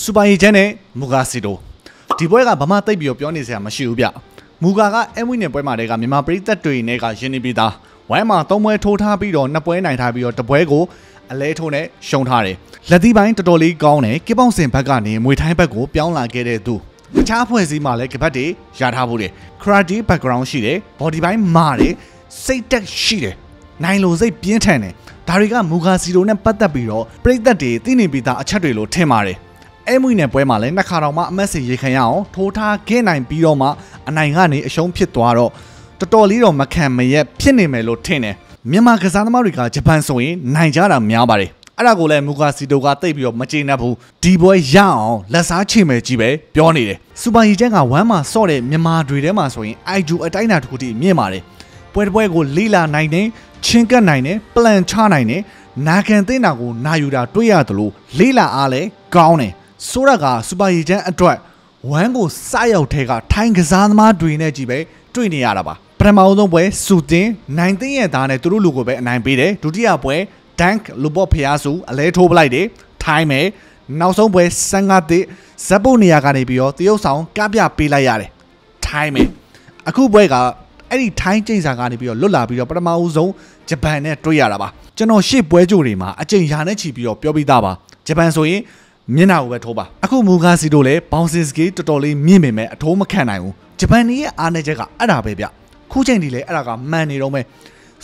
စူပါရီချန်နဲ့မူဂါစီတိုဒီပွဲကဘာမှတိတ်ပြီးပြောနေစရာမရှိဘူးဗျမူဂါကအမွေနဲ့ပွဲမှာတည်းကမြန်မာပရိသတ်တွေနဲ့ကရင်းနေပြီးသားဝိုင်းမှာ3ပွဲထိုးထားပြီးတော့2ပွဲနိုင်ထားပြီးတော့တပွဲကိုအလဲထိုးနဲ့ရှုံထားတယ်လက်သီးပိုင်းတော်တော်လေးကောင်းတယ်ကစ်ပေါင်စင်ဘက်ကနေမွေထိုင်းဘက်ကိုပြောင်းလာခဲ့တဲ့သူတခြားဖွဲ့စည်းမှာလည်းကပတ်တွေရထားဖို့တယ်ခရာတီ background ရှိတယ် body ပိုင်းမာတယ်စိတ်တက်ရှိတယ်နိုင်လိုစိတ်ပြင်းထန်တယ်ဒါတွေကမူဂါစီတိုနဲ့ပတ်သက်ပြီးတော့ပရိသတ်တွေသိနေပြီးသားအချက်တွေလို့ထင်ပါတယ်အဲမွေနဲ့ပွဲမှာလည်းနှစ်ခါတောင်မှအမတ်စီရေခံရအောင်ထိုးထားခဲ့နိုင်ပြီးတော့မှအနိုင်ကနေအရှုံးဖြစ်သွားတော့တော်တော်လေးတော့မခံမရက်ဖြစ်နေမယ်လို့ထင်တယ်မြန်မာကစားသမားတွေကဂျပန်ဆိုရင်နိုင်ကြတာများပါတယ်အဲ့ဒါကိုလည်းမူဂါစီတိုကတိတ်ပြီးတော့မကျေနပ်ဘူးဒီပွဲရအောင်လက်စားချေမယ်ကြီးပဲပြောနေတယ်စူပါရီချန်ကဝမ်းမှာစော့တဲ့မြန်မာတွေထဲမှာဆိုရင် IQ အတိုင်းအတာတစ်ခုတည်းမြင့်ပါတယ်ပွဲတစ်ပွဲကိုလေးလာနိုင်တယ်ချင်းကပ်နိုင်တယ်ပလန်ချနိုင်တယ်နာခံသိတာကိုနာယူတာတွေ့ရတယ်လို့လေးလာအားလဲကောင်းတယ်ဆိုရကစူပါရီချန်အတွက်ဝမ်းကိုစရောက်ထဲကထိုင်းကစားသမားတွေနဲ့ကြီးပဲတွေ့နေရတာပါပထမဆုံးပွဲစူတင်နိုင်သိရဲ့သားနဲ့သူတို့လူကိုပဲအနိုင်ပေးတယ်ဒုတိယပွဲဒန့်လူဘော့ဖျားစုအလဲထိုးပလိုက်တယ်ထိုင်းမယ်နောက်ဆုံးပွဲစန်ငါတစ်ဇက်ပုတ်နေရာကနေပြီးတော့တရုတ်ဆောင်ကပြပေးလိုက်ရတယ်ထိုင်းမယ်အခုပွဲကအဲ့ဒီထိုင်းကျိန်စာကနေပြီးတော့လွတ်လာပြီးတော့ပထမဦးဆုံးဂျပန်နဲ့တွေ့ရတာပါကျွန်တော်ရှေ့ပွဲကြိုတွေမှာအကျိန်ရာနဲ့ချီပြီးတော့ပြောပြီးသားပါဂျပန်ဆိုရင်မျက်နှာကိုပဲထိုးပါအခုမူဂါစီတို့လည်းဘောင်စင်စကီတော်တော်လေးမြင့်ပေမဲ့အထိုးမခံနိုင်ဘူးဂျပန်ရဲ့အားနည်းချက်ကအဲ့ဒါပဲဗျခုချိန်ဒီလေအဲ့ဒါကမှန်နေတော့မယ်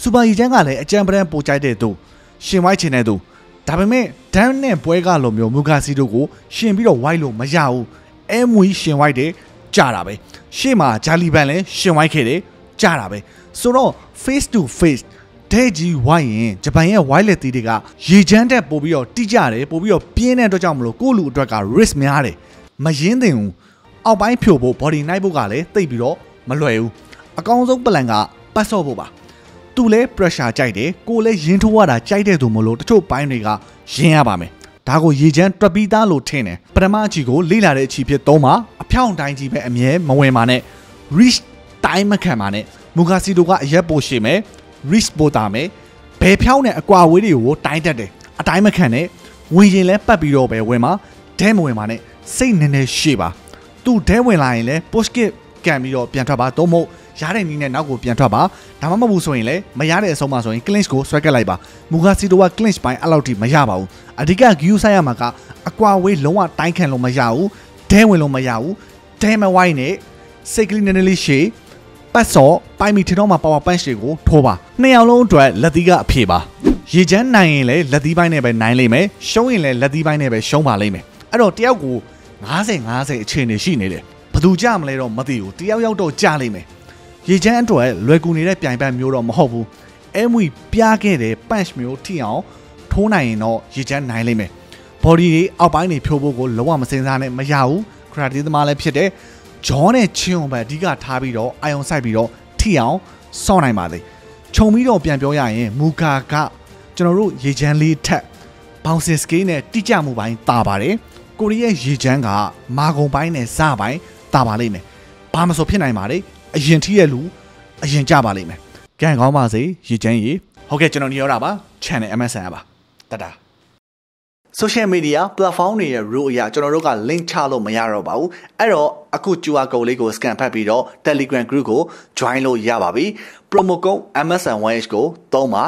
စူပါရီချန်ကလည်းအကြံပဒံပို့ကြိုက်တဲ့သူရှင်ဝိုက်ချင်တဲ့သူဒါပေမဲ့ဒန်းနဲ့ပွဲကလိုမျိုးမူဂါစီတို့ကိုရှင်ပြီးတော့ဝိုက်လို့မရဘူးအဲမွေရှင်ဝိုက်တယ်ကြတာပဲရှေ့မှာဂျာလီဘန်လည်းရှင်ဝိုက်ခဲ့တယ်ကြတာပဲဆိုတော့ face to face တဲ့ကြီးဝိုင်းရင်ဂျပန်ရဲ့ဝိုင်းလက်သီးတွေကရေချမ်းတက်ပို့ပြီးတော့တိကျတယ်ပို့ပြီးတော့ပြင်းတဲ့အတွက်ကြောင့်မလို့ကိုယ့်လူအတွက်က risk များတယ်မရင်းသင်ဘူးအောက်ပိုင်းဖြို့ဖို့ body နိုင်ဖို့ကလည်းတိတ်ပြီးတော့မလွယ်ဘူးအကောင်းဆုံးပလန်ကပတ်စော့ဖို့ပါသူလည်း pressure ကြိုက်တယ်ကိုလည်းရင်းထိုးရတာကြိုက်တဲ့သူမလို့တချို့ပိုင်းတွေကရင်းရပါမယ်ဒါကိုရေချမ်းတွက်ပြီးသားလို့ထင်တယ်ပထမအချီကိုလေ့လာတဲ့အချီဖြစ်သုံးပါအဖြောင့်တိုင်းကြီးပဲအမြဲမဝင်ပါနဲ့ reach တိုင်းမခံပါနဲ့မူဂါစီတိုကအရက်ပိုရှိမယ် reach ပိုတာမယ်ဘယ်ဖြောင့်နဲ့အကွာဝေးတွေကိုတိုင်းတက်တယ်အတိုင်းမခံနဲ့ဝင်ရင်လဲပတ်ပြီးတော့ပဲဝင်ပါဒဲမဝင်ပါနဲ့စိတ်နည်းနည်းရှေ့ပါသူဒဲဝင်လာရင်လဲ push kick ကန်ပြီးတော့ပြန်ထွက်ပါတော့မဟုတ်ရတဲ့နည်းနဲ့နောက်ကိုပြန်ထွက်ပါဒါမှမဟုတ်ဆိုရင်လည်းမရတဲ့အဆုံးမှဆိုရင် clinch ကိုဆွဲကက်လိုက်ပါမူဂါစီတိုက clinch ပိုင်းအဲ့လောက်ထိမရပါဘူးအဓိက GU ဆိုင်ရမှာကအကွာဝေးလုံးဝတိုင်းခံလို့မရဘူးဒဲဝင်လို့မရဘူးဒဲမဝိုင်းနဲ့စိတ်ကလေးနည်းနည်းလေးရှေ့ပတ်စော့ပိုင်မီထင်တော့မှာ power punch တွေကိုထိုးပါနှစ်ယောက်လုံးအတွက်လက်သီးကအဖြေပါရေချမ်းနိုင်ရင်လည်းလက်သီးပိုင်းနဲ့ပဲနိုင်လိမ့်မယ်ရှုံးရင်လည်းလက်သီးပိုင်းနဲ့ပဲရှုံးပါလိမ့်မယ်အဲ့တော့တယောက်ကို50-50အခြေအနေရှိနေတယ်ဘယ်သူကြမလဲတော့မသိဘူးတယောက်တော့ကြလိမ့်မယ်ရေချမ်းအတွက်လွယ်ကူနေတဲ့ပြိုင်ဘက်မျိုးတော့မဟုတ်ဘူးအဲမွေပြားခဲ့တဲ့ punch မျိုးထိအောင်ထိုးနိုင်ရင်တော့ရေချမ်းနိုင်လိမ့်မယ် body တွေအောက်ပိုင်းတွေဖြိုးဖို့ကိုလုံးဝမစင်စားနဲ့မရဘူးခရာတီသမားလည်းဖြစ်တယ်ဂျောနဲ့ချင်းအောင်ပဲအဓိကထားပြီးတော့အာယုံဆိုင်ပြီးတော့ထိအောင်စောင့်နိုင်ပါသေးခြုံပြီးတော့ပြန်ပြောရရင်မူဂါကကျွန်တော်တို့ရေချမ်းလေးထက်ဘောင်စင်စကေးနဲ့တိကျမှုပိုင်းတာပါတယ်ကိုရီးယားရေချမ်းကမာဂုံပိုင်းနဲ့စပိုင်းတာပါလိမ့်မယ်ဘာမဆိုဖြစ်နိုင်ပါလေအရင်ထိရဲ့လူအရင်ကြပါလိမ့်မယ်ကံကောင်းပါစေရေချမ်းရေဟုတ်ကဲ့ကျွန်တော်ညောတာပါ channel MSN ပါတတာsocial media platform တွေရဲ့ rule အရကျွန်တော်တို့က link ချလို့မရတော့ပါဘူးအဲ့တော့အခု QR code လေးကို scan ဖတ်ပြီးတော့ Telegram group ကို join လို့ရပါပြီ promo code MSN1H ကိုသုံးပါ